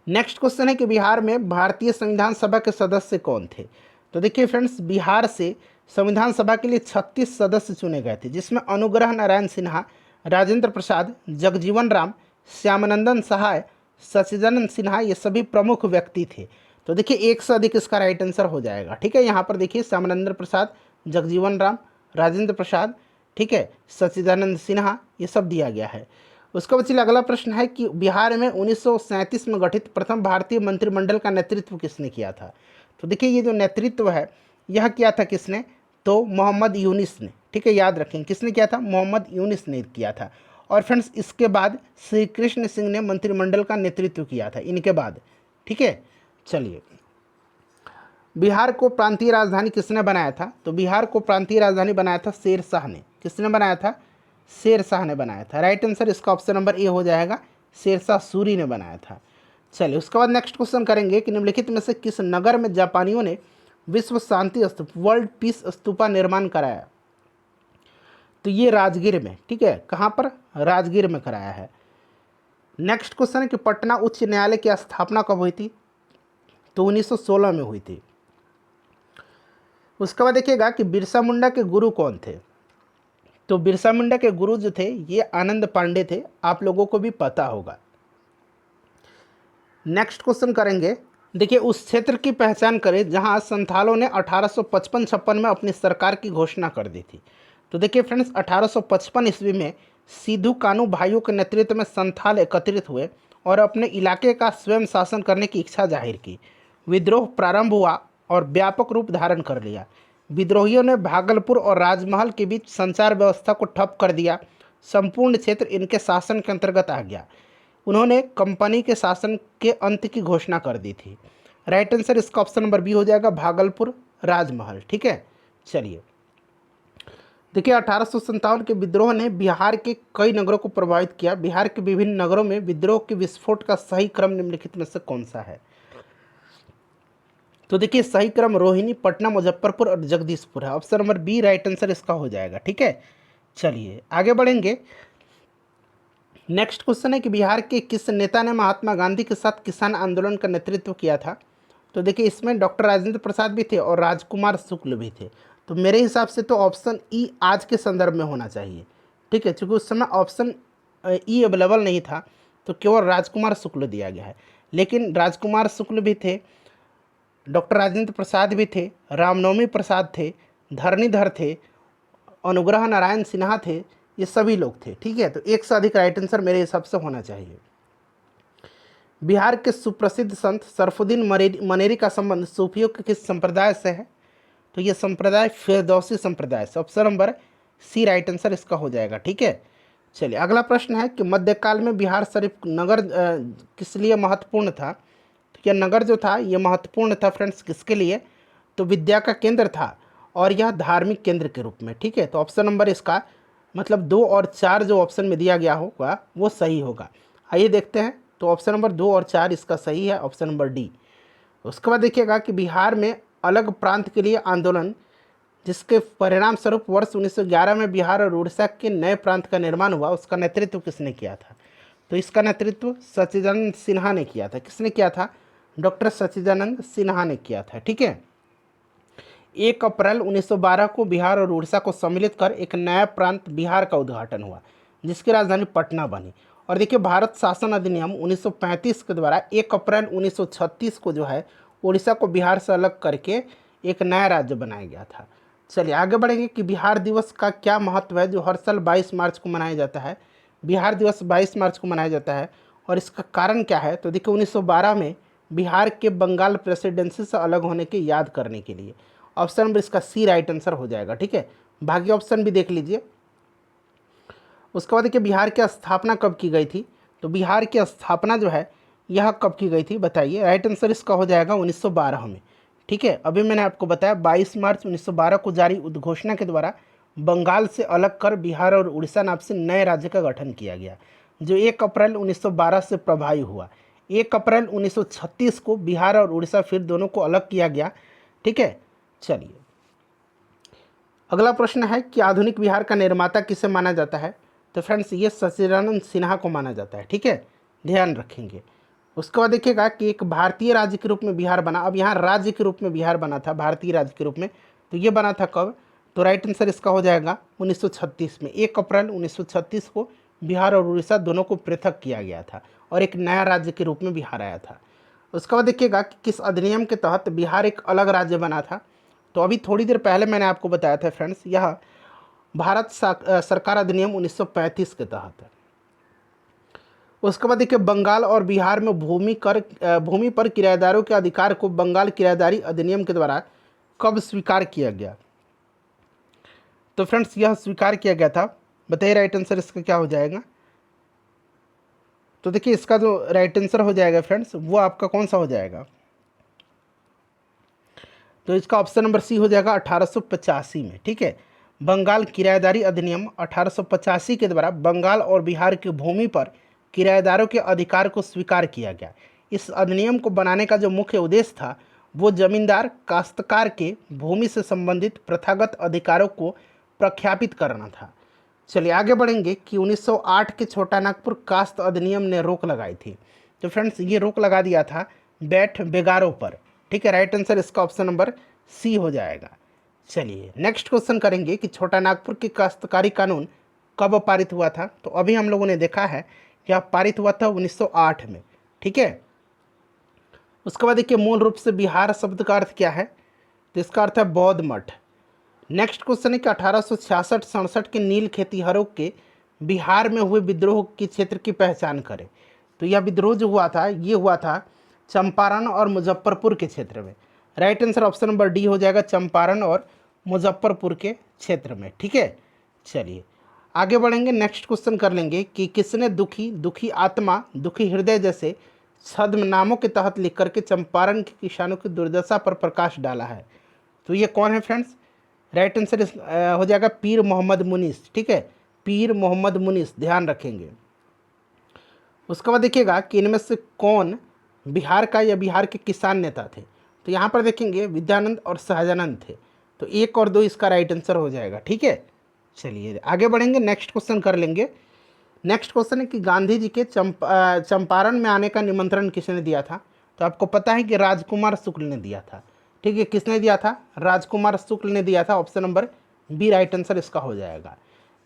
Speaker 1: नेक्स्ट क्वेश्चन है कि बिहार में भारतीय संविधान सभा के सदस्य कौन थे। तो देखिए फ्रेंड्स, बिहार से संविधान सभा के लिए 36 सदस्य चुने गए थे, जिसमें अनुग्रह नारायण सिन्हा, राजेंद्र प्रसाद, जगजीवन राम, श्यामानंदन सहाय, सचिदानंद सिन्हा, ये सभी प्रमुख व्यक्ति थे। तो देखिए एक से अधिक इसका राइट आंसर हो जाएगा। ठीक है, यहाँ पर देखिए श्यामानंद प्रसाद, जगजीवन राम, राजेंद्र प्रसाद, ठीक है, सचिदानंद सिन्हा, ये सब दिया गया है। उसका बच्चे अगला प्रश्न है कि बिहार में 1937 में गठित प्रथम भारतीय मंत्रिमंडल का नेतृत्व किसने किया था। तो देखिए ये जो नेतृत्व है यह किया था किसने, तो मोहम्मद यूनिस ने। ठीक है, याद रखें किसने किया था, मोहम्मद यूनिस ने किया था। और फ्रेंड्स इसके बाद श्री कृष्ण सिंह ने मंत्रिमंडल का नेतृत्व किया था इनके बाद। ठीक है, चलिए बिहार को प्रांतीय राजधानी किसने बनाया था। तो बिहार को प्रांतीय राजधानी बनाया था शेर शाह ने। किसने बनाया था, शेर शाह ने बनाया था। राइट आंसर इसका ऑप्शन नंबर ए हो जाएगा, शेर शाह सूरी ने बनाया था। चलिए उसके बाद नेक्स्ट क्वेश्चन करेंगे कि निम्नलिखित में से किस नगर में जापानियों ने विश्व शांति स्तूप वर्ल्ड पीस स्तूपा निर्माण कराया। तो ये राजगीर में। ठीक है, कहाँ पर, राजगीर में कराया है। नेक्स्ट क्वेश्चन है कि पटना उच्च न्यायालय की स्थापना कब हुई थी। तो 1916 में हुई थी। उसके बाद देखिएगा कि बिरसा मुंडा के गुरु कौन थे। तो बिरसा मुंडा के गुरु जो थे ये आनंद पांडे थे, आप लोगों को भी पता होगा। नेक्स्ट क्वेश्चन करेंगे, देखिए उस क्षेत्र की पहचान करें जहां संथालों ने 1855-56 में अपनी सरकार की घोषणा कर दी थी। तो देखिए फ्रेंड्स 1855 ईस्वी में सिद्धू कानू भाइयों के नेतृत्व में संथाल एकत्रित हुए और अपने इलाके का स्वयं शासन करने की इच्छा जाहिर की। विद्रोह प्रारंभ हुआ और व्यापक रूप धारण कर लिया। विद्रोहियों ने भागलपुर और राजमहल के बीच संचार व्यवस्था को ठप कर दिया। संपूर्ण क्षेत्र इनके शासन के अंतर्गत आ गया। उन्होंने कंपनी के शासन के अंत की घोषणा कर दी थी। राइट आंसर इसका ऑप्शन नंबर बी हो जाएगा, भागलपुर राजमहल। ठीक है, चलिए देखिए 1857 के विद्रोह ने बिहार के कई नगरों को प्रभावित किया। बिहार के विभिन्न नगरों में विद्रोह के विस्फोट का सही क्रम निम्नलिखित में से कौन सा है। तो देखिए सही क्रम रोहिणी, पटना, मुजफ्फरपुर और जगदीशपुर है। Option number B right answer इसका हो जाएगा। ठीक है, चलिए आगे बढ़ेंगे। नेक्स्ट क्वेश्चन है कि बिहार के किस नेता ने महात्मा गांधी के साथ किसान आंदोलन का नेतृत्व किया था। तो देखिए इसमें डॉक्टर राजेंद्र प्रसाद भी थे और राजकुमार शुक्ल भी थे। तो मेरे हिसाब से तो ऑप्शन ई आज के संदर्भ में होना चाहिए। ठीक है, चूँकि उस समय ऑप्शन ई अवेलेबल नहीं था तो केवल राजकुमार शुक्ल दिया गया है। लेकिन राजकुमार शुक्ल भी थे, डॉक्टर राजेंद्र प्रसाद भी थे, रामनवमी प्रसाद थे, धरणीधर थे, अनुग्रह नारायण सिन्हा थे, ये सभी लोग थे। ठीक है, तो एक से अधिक राइट आंसर मेरे हिसाब से होना चाहिए। बिहार के सुप्रसिद्ध संत सरफुद्दीन मनेरी का संबंध सूफियों के किस संप्रदाय से है। तो ये संप्रदाय फिरदौसी संप्रदाय से। Option number C right answer इसका हो जाएगा। ठीक है, चलिए अगला प्रश्न है कि मध्यकाल में बिहार शरीफ नगर किस लिए महत्वपूर्ण था। तो यह नगर जो था ये महत्वपूर्ण था फ्रेंड्स किसके लिए, तो विद्या का केंद्र था और यह धार्मिक केंद्र के रूप में। ठीक है, तो ऑप्शन नंबर इसका मतलब 2 और 4 जो ऑप्शन में दिया गया होगा वो सही होगा। आइए देखते हैं। तो ऑप्शन नंबर 2 और 4 इसका सही है, ऑप्शन नंबर डी। उसके बाद देखिएगा कि बिहार में अलग प्रांत के लिए आंदोलन जिसके परिणाम स्वरूप वर्ष 1911 में बिहार और उड़ीसा के नए प्रांत का निर्माण हुआ, उसका नेतृत्व किसने किया था। तो इसका नेतृत्व सचिदानंद सिन्हा ने किया था। किसने किया था, डॉक्टर सचिदानंद सिन्हा ने किया था। ठीक है, 1 अप्रैल 1912 को बिहार और उड़ीसा को सम्मिलित कर एक नया प्रांत बिहार का उद्घाटन हुआ जिसकी राजधानी पटना बनी। और देखिए भारत शासन अधिनियम 1935 के द्वारा 1 अप्रैल 1936 को जो है उड़ीसा को बिहार से अलग करके एक नया राज्य बनाया गया था। चलिए आगे बढ़ेंगे कि बिहार दिवस का क्या महत्व है जो हर साल 22 मार्च को मनाया जाता है। बिहार दिवस 22 मार्च को मनाया जाता है और इसका कारण क्या है। तो देखिए 1912 में बिहार के बंगाल प्रेसिडेंसी से अलग होने की याद करने के लिए। ऑप्शन नंबर इसका सी राइट आंसर हो जाएगा। ठीक है, बाकी ऑप्शन भी देख लीजिए। उसके बाद देखिए बिहार की स्थापना कब की गई थी, तो बिहार की स्थापना जो है यह कब की गई थी बताइए। राइट आंसर इसका हो जाएगा 1912 में। ठीक है, अभी मैंने आपको बताया 22 मार्च 1912 को जारी उद्घोषणा के द्वारा बंगाल से अलग कर बिहार और उड़ीसा नाम से नए राज्य का गठन किया गया, जो 1 अप्रैल 1912 से प्रभावी हुआ। 1 अप्रैल 1936 को बिहार और उड़ीसा फिर दोनों को अलग किया गया। ठीक है, चलिए अगला प्रश्न है कि आधुनिक बिहार का निर्माता किसे माना जाता है, तो फ्रेंड्स ये सचिदानंद सिन्हा को माना जाता है। ठीक है, ध्यान रखेंगे। उसके बाद देखिएगा कि एक भारतीय राज्य के रूप में बिहार बना। अब यहाँ राज्य के रूप में बिहार बना था, भारतीय राज्य के रूप में, तो ये बना था कब, तो राइट आंसर इसका हो जाएगा 1936 में। 1 अप्रैल 1936 को बिहार और उड़ीसा दोनों को पृथक किया गया था और एक नया राज्य के रूप में बिहार आया था। उसके बाद देखिएगा कि किस अधिनियम के तहत बिहार एक अलग राज्य बना था, तो अभी थोड़ी देर पहले मैंने आपको बताया था फ्रेंड्स, यह भारत सरकार अधिनियम 1935 के तहत है। उसके बाद देखिए बंगाल और बिहार में भूमि पर किराएदारों के अधिकार को बंगाल किराएदारी अधिनियम के द्वारा कब स्वीकार किया गया, तो फ्रेंड्स यह स्वीकार किया गया था, बताइए राइट आंसर इसका क्या हो जाएगा। तो देखिए इसका जो राइट आंसर हो जाएगा फ्रेंड्स वो आपका कौन सा हो जाएगा, तो इसका ऑप्शन नंबर सी हो जाएगा 1885 में। ठीक है, बंगाल किराएदारी अधिनियम 1885 के द्वारा बंगाल और बिहार की भूमि पर किराएदारों के अधिकार को स्वीकार किया गया। इस अधिनियम को बनाने का जो मुख्य उद्देश्य था वो जमींदार काश्तकार के भूमि से संबंधित प्रथागत अधिकारों को प्रख्यापित करना था। चलिए आगे बढ़ेंगे कि 1908 के छोटा नागपुर कास्त अधिनियम ने रोक लगाई थी, तो फ्रेंड्स ये रोक लगा दिया था बैठ बेगारों पर। ठीक है, राइट आंसर इसका ऑप्शन नंबर सी हो जाएगा। चलिए नेक्स्ट क्वेश्चन करेंगे कि छोटा नागपुर की काश्तकारी कानून कब पारित हुआ था, तो अभी हम लोगों ने देखा है कि यह पारित हुआ था 1908 में। ठीक है, उसके बाद देखिए मूल रूप से बिहार शब्द का अर्थ क्या है, तो इसका अर्थ है बौद्ध मठ। नेक्स्ट क्वेश्चन है कि 1866-67 के नील खेतीहरों के बिहार में हुए विद्रोह के क्षेत्र की पहचान करें, तो यह विद्रोह जो हुआ था ये हुआ था चंपारण और मुजफ्फरपुर के क्षेत्र में। Right answer option number D हो जाएगा, चंपारण और मुजफ्फरपुर के क्षेत्र में। ठीक है, चलिए आगे बढ़ेंगे। नेक्स्ट क्वेश्चन कर लेंगे कि किसने दुखी, दुखी आत्मा, दुखी हृदय जैसे छद्म नामों के तहत लिख करके चंपारण के किसानों की दुर्दशा पर प्रकाश डाला है, तो ये कौन है फ्रेंड्स। राइट आंसर हो जाएगा पीर मोहम्मद मुनीस। ठीक है, पीर मोहम्मद मुनीस, ध्यान रखेंगे। उसके बाद देखिएगा कि इनमें से कौन बिहार का या बिहार के किसान नेता थे, तो यहाँ पर देखेंगे विद्यानंद और सहजानंद थे, तो 1 और 2 इसका राइट आंसर हो जाएगा। ठीक है, चलिए आगे बढ़ेंगे। नेक्स्ट क्वेश्चन कर लेंगे। नेक्स्ट क्वेश्चन है कि गांधी जी के चंपारण में आने का निमंत्रण किसने दिया था, तो आपको पता है कि राजकुमार शुक्ल ने दिया था। ठीक है, किसने दिया था, राजकुमार शुक्ल ने दिया था, option number B right answer इसका हो जाएगा।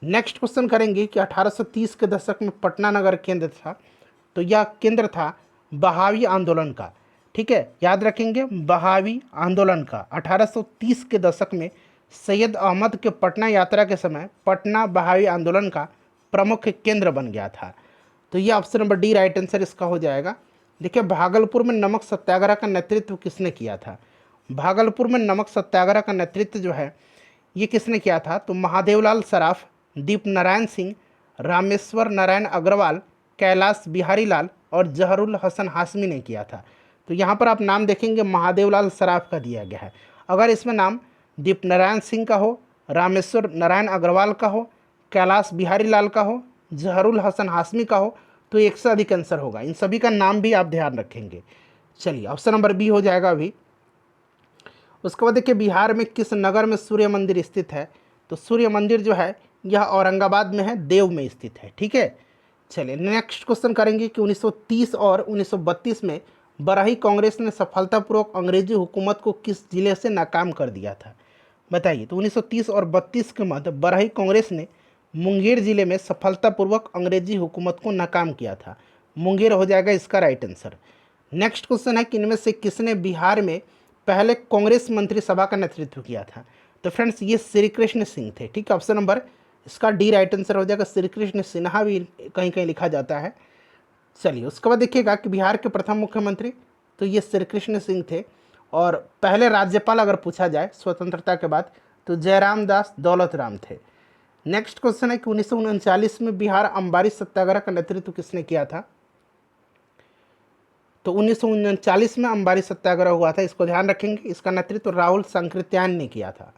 Speaker 1: नेक्स्ट क्वेश्चन करेंगे कि 1830 के दशक में पटना नगर केंद्र था, तो यह केंद्र था बहावी आंदोलन का। ठीक है, याद रखेंगे बहावी आंदोलन का। 1830 के दशक में सैयद अहमद के पटना यात्रा के समय पटना बहावी आंदोलन का प्रमुख केंद्र बन गया था, तो यह option number D right answer इसका हो जाएगा। देखिए भागलपुर में नमक सत्याग्रह का नेतृत्व किसने किया था, भागलपुर में नमक सत्याग्रह का नेतृत्व जो है ये किसने किया था, तो महादेवलाल सराफ, दीप नारायण सिंह, रामेश्वर नारायण अग्रवाल, कैलाश बिहारी लाल और जहरुल हसन हाशमी ने किया था। तो यहाँ पर आप नाम देखेंगे महादेवलाल सराफ का दिया गया है। अगर इसमें नाम दीप नारायण सिंह का हो, रामेश्वर नारायण अग्रवाल का हो, कैलाश बिहारी लाल का हो, जहरुल हसन हाशमी का हो, तो एक से अधिक आंसर होगा। इन सभी का नाम भी आप ध्यान रखेंगे। चलिए ऑप्शन नंबर बी हो जाएगा अभी। उसके बाद देखिए बिहार में किस नगर में सूर्य मंदिर स्थित है, तो सूर्य मंदिर जो है यह औरंगाबाद में है, देव में स्थित है। ठीक है, चलिए नेक्स्ट क्वेश्चन करेंगे कि 1930 और 1932 में बरही कांग्रेस ने सफलतापूर्वक अंग्रेजी हुकूमत को किस जिले से नाकाम कर दिया था, बताइए। तो 1930 और 32 के मध्य बरही कांग्रेस ने मुंगेर जिले में सफलतापूर्वक अंग्रेजी हुकूमत को नाकाम किया था। मुंगेर हो जाएगा इसका राइट आंसर। नेक्स्ट क्वेश्चन है कि इनमें से किसने बिहार में पहले कांग्रेस मंत्रिसभा का नेतृत्व किया था, तो फ्रेंड्स ये श्री कृष्ण सिंह थे। ठीक है, ऑप्शन नंबर इसका डी राइट आंसर हो जाएगा। श्री कृष्ण सिन्हा भी कहीं कहीं लिखा जाता है। चलिए उसके बाद देखिएगा कि बिहार के प्रथम मुख्यमंत्री तो ये श्री कृष्ण सिंह थे, और पहले राज्यपाल अगर पूछा जाए स्वतंत्रता के बाद तो जयराम दास दौलत राम थे। नेक्स्ट क्वेश्चन है कि 1939 में बिहार अम्बारी सत्याग्रह का नेतृत्व किसने किया था। तो 1939 में अम्बारी सत्याग्रह हुआ था, इसको ध्यान रखेंगे। इसका नेतृत्व राहुल सांकृत्यायन ने किया था।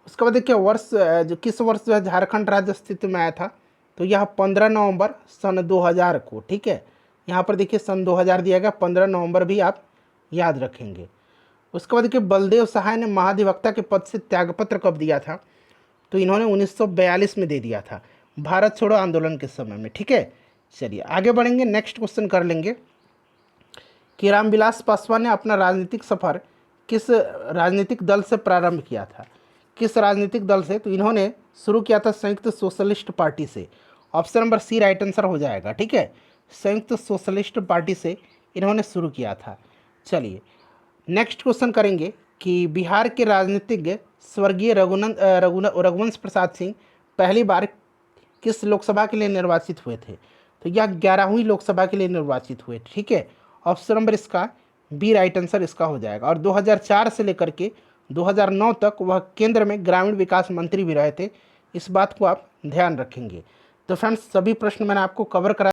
Speaker 1: उसके बाद देखिए वर्ष जो किस वर्ष जो है झारखंड राज्य अस्तित्व में आया था। तो यह 15 नवंबर सन 2000 को, ठीक है। यहाँ पर देखिए सन 2000 दिया गया, 15 नवंबर भी आप याद रखेंगे। उसके बाद देखिए बलदेव सहाय ने महाधिवक्ता के पद से त्यागपत्र कब दिया था। तो इन्होंने 1942 में दे दिया था, भारत छोड़ो आंदोलन के समय में, ठीक है। चलिए आगे बढ़ेंगे, नेक्स्ट क्वेश्चन कर लेंगे कि रामविलास पासवान ने अपना राजनीतिक सफर किस राजनीतिक दल से प्रारंभ किया था। किस राजनीतिक दल से। तो इन्होंने शुरू किया था संयुक्त सोशलिस्ट पार्टी से। Option number C right answer हो जाएगा, ठीक है। संयुक्त सोशलिस्ट पार्टी से इन्होंने शुरू किया था। चलिए नेक्स्ट क्वेश्चन करेंगे कि बिहार के राजनीतिज्ञ स्वर्गीय रघुवंश प्रसाद सिंह पहली बार किस लोकसभा के लिए निर्वाचित हुए थे। तो यह 11वीं लोकसभा के लिए निर्वाचित हुए, ठीक है। ऑप्शन नंबर इसका बी राइट आंसर इसका हो जाएगा। और 2004 से लेकर के 2009 तक वह केंद्र में ग्रामीण विकास मंत्री भी रहे थे। इस बात को आप ध्यान रखेंगे। तो फ्रेंड्स सभी प्रश्न मैंने आपको कवर करा